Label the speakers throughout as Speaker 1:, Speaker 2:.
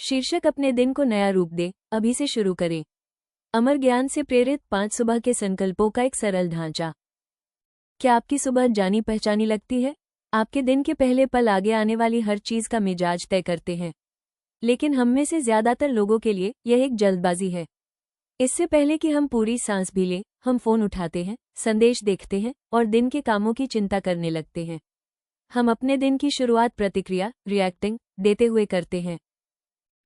Speaker 1: शीर्षक अपने दिन को नया रूप दे, अभी से शुरू करें। अमर ज्ञान से प्रेरित 5 सुबह के संकल्पों का एक सरल ढांचा। क्या आपकी सुबह जानी पहचानी लगती है? आपके दिन के पहले पल आगे आने वाली हर चीज का मिजाज तय करते हैं, लेकिन हम में से ज्यादातर लोगों के लिए यह एक जल्दबाजी है। इससे पहले कि हम पूरी सांस भी लें, हम फोन उठाते हैं, संदेश देखते हैं और दिन के कामों की चिंता करने लगते हैं। हम अपने दिन की शुरुआत प्रतिक्रिया रिएक्टिंग देते हुए करते हैं।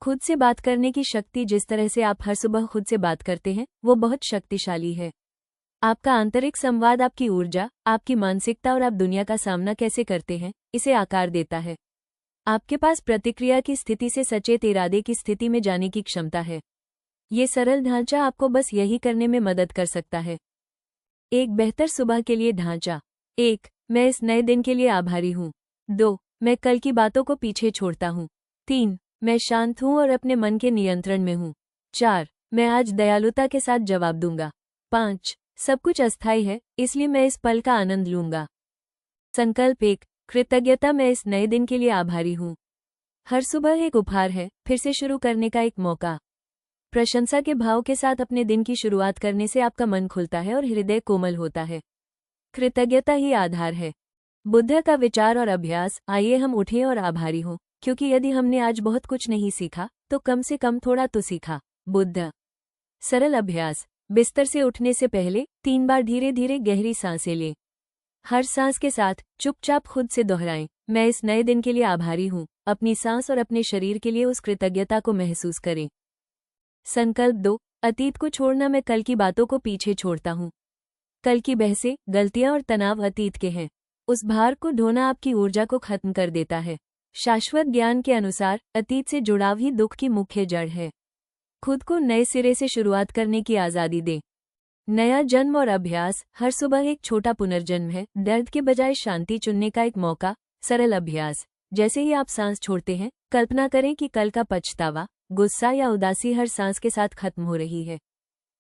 Speaker 1: खुद से बात करने की शक्ति, जिस तरह से आप हर सुबह खुद से बात करते हैं, वो बहुत शक्तिशाली है। आपका आंतरिक संवाद आपकी ऊर्जा, आपकी मानसिकता और आप दुनिया का सामना कैसे करते हैं, इसे आकार देता है। आपके पास प्रतिक्रिया की स्थिति से सचेत इरादे की स्थिति में जाने की क्षमता है। ये सरल ढांचा आपको बस यही करने में मदद कर सकता है। एक बेहतर सुबह के लिए ढांचा। 1. मैं इस नए दिन के लिए आभारी हूँ। 2. मैं कल की बातों को पीछे छोड़ता हूँ। 3. मैं शांत हूँ और अपने मन के नियंत्रण में हूँ। 4. मैं आज दयालुता के साथ जवाब दूंगा। 5. सब कुछ अस्थायी है, इसलिए मैं इस पल का आनंद लूंगा। संकल्प 1. कृतज्ञता। मैं इस नए दिन के लिए आभारी हूँ। हर सुबह एक उपहार है, फिर से शुरू करने का एक मौका। प्रशंसा के भाव के साथ अपने दिन की शुरुआत करने से आपका मन खुलता है और हृदय कोमल होता है। कृतज्ञता ही आधार है। बुद्ध का विचार और अभ्यास। आइए हम उठें और आभारी हों, क्योंकि यदि हमने आज बहुत कुछ नहीं सीखा तो कम से कम थोड़ा तो सीखा। बुद्ध। सरल अभ्यास। बिस्तर से उठने से पहले 3 बार धीरे धीरे गहरी सांसें लें। हर सांस के साथ चुपचाप खुद से दोहराएं, मैं इस नए दिन के लिए आभारी हूँ। अपनी सांस और अपने शरीर के लिए उस कृतज्ञता को महसूस करें। संकल्प 2. अतीत को छोड़ना। मैं कल की बातों को पीछे छोड़ता हूँ। कल की बहसें, गलतियां और तनाव अतीत के हैं। उस भार को ढोना आपकी ऊर्जा को खत्म कर देता है। शाश्वत ज्ञान के अनुसार अतीत से जुड़ाव ही दुख की मुख्य जड़ है। खुद को नए सिरे से शुरुआत करने की आज़ादी दें। नया जन्म और अभ्यास। हर सुबह एक छोटा पुनर्जन्म है, दर्द के बजाय शांति चुनने का एक मौका। सरल अभ्यास। जैसे ही आप सांस छोड़ते हैं, कल्पना करें कि कल का पछतावा, गुस्सा या उदासी हर सांस के साथ खत्म हो रही है।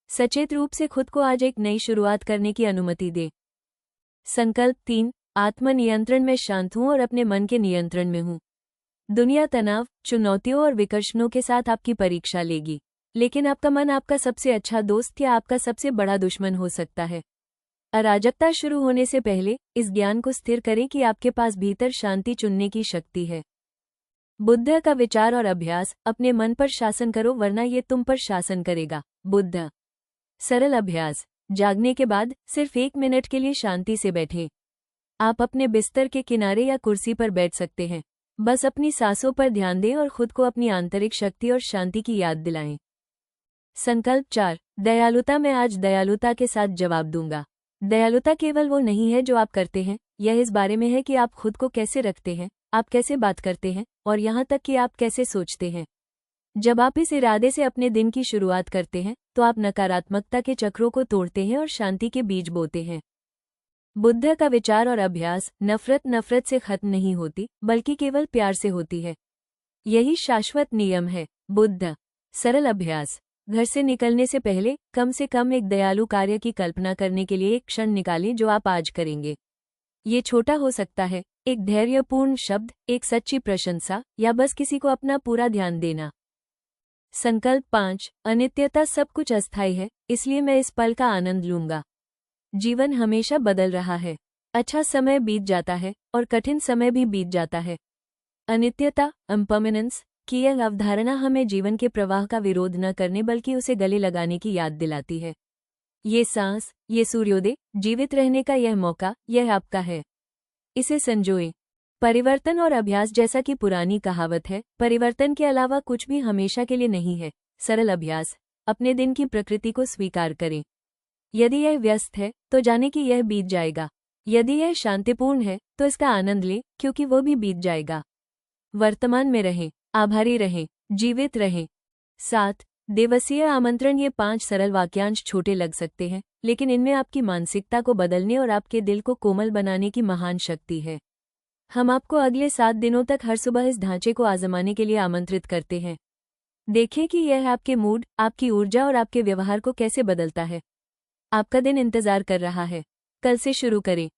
Speaker 1: सचेत रूप से खुद को आज एक नई शुरुआत करने की अनुमति दें। संकल्प 3. आत्मनियंत्रण। मैं शांत हूँ और अपने मन के नियंत्रण में हूँ। दुनिया तनाव, चुनौतियों और विकर्षणों के साथ आपकी परीक्षा लेगी, लेकिन आपका मन आपका सबसे अच्छा दोस्त या आपका सबसे बड़ा दुश्मन हो सकता है। अराजकता शुरू होने से पहले इस ज्ञान को स्थिर करें कि आपके पास भीतर शांति चुनने की शक्ति है। बुद्ध का विचार और अभ्यास। अपने मन पर शासन करो, वरना ये तुम पर शासन करेगा। बुद्ध। सरल अभ्यास। जागने के बाद सिर्फ 1 मिनट के लिए शांति से बैठें। आप अपने बिस्तर के किनारे या कुर्सी पर बैठ सकते हैं। बस अपनी सांसों पर ध्यान दें और खुद को अपनी आंतरिक शक्ति और शांति की याद दिलाएं। संकल्प 4. दयालुता। मैं आज दयालुता के साथ जवाब दूंगा। दयालुता केवल वो नहीं है जो आप करते हैं, यह इस बारे में है कि आप खुद को कैसे रखते हैं, आप कैसे बात करते हैं और यहाँ तक कि आप कैसे सोचते हैं। जब आप इस इरादे से अपने दिन की शुरुआत करते हैं, तो आप नकारात्मकता के चक्रों को तोड़ते हैं और शांति के बीज बोते हैं। बुद्ध का विचार और अभ्यास। नफरत से खत्म नहीं होती, बल्कि केवल प्यार से होती है। यही शाश्वत नियम है। बुद्ध। सरल अभ्यास। घर से निकलने से पहले कम से कम एक दयालु कार्य की कल्पना करने के लिए एक क्षण निकालें जो आप आज करेंगे। ये छोटा हो सकता है, एक धैर्यपूर्ण शब्द, एक सच्ची प्रशंसा, या बस किसी को अपना पूरा ध्यान देना। संकल्प 5. अनित्यता। सब कुछ अस्थायी है, इसलिए मैं इस पल का आनंद लूंगा। जीवन हमेशा बदल रहा है। अच्छा समय बीत जाता है और कठिन समय भी बीत जाता है। अनित्यता, इम्पर्मेनेंस की यह अवधारणा हमें जीवन के प्रवाह का विरोध न करने बल्कि उसे गले लगाने की याद दिलाती है। ये सांस, ये सूर्योदय, जीवित रहने का यह मौका, यह आपका है। इसे संजोएं। परिवर्तन और अभ्यास। जैसा कि पुरानी कहावत है, परिवर्तन के अलावा कुछ भी हमेशा के लिए नहीं है। सरल अभ्यास। अपने दिन की प्रकृति को स्वीकार करें। यदि यह व्यस्त है तो जाने कि यह बीत जाएगा। यदि यह शांतिपूर्ण है तो इसका आनंद लें, क्योंकि वो भी बीत जाएगा। वर्तमान में रहें, आभारी रहें, जीवित रहें। 7. दिवसीय आमंत्रण। ये 5 सरल वाक्यांश छोटे लग सकते हैं, लेकिन इनमें आपकी मानसिकता को बदलने और आपके दिल को कोमल बनाने की महान शक्ति है। हम आपको अगले 7 दिनों तक हर सुबह इस ढांचे को आजमाने के लिए आमंत्रित करते हैं। देखें कि यह आपके मूड, आपकी ऊर्जा और आपके व्यवहार को कैसे बदलता है। आपका दिन इंतजार कर रहा है। कल से शुरू करें।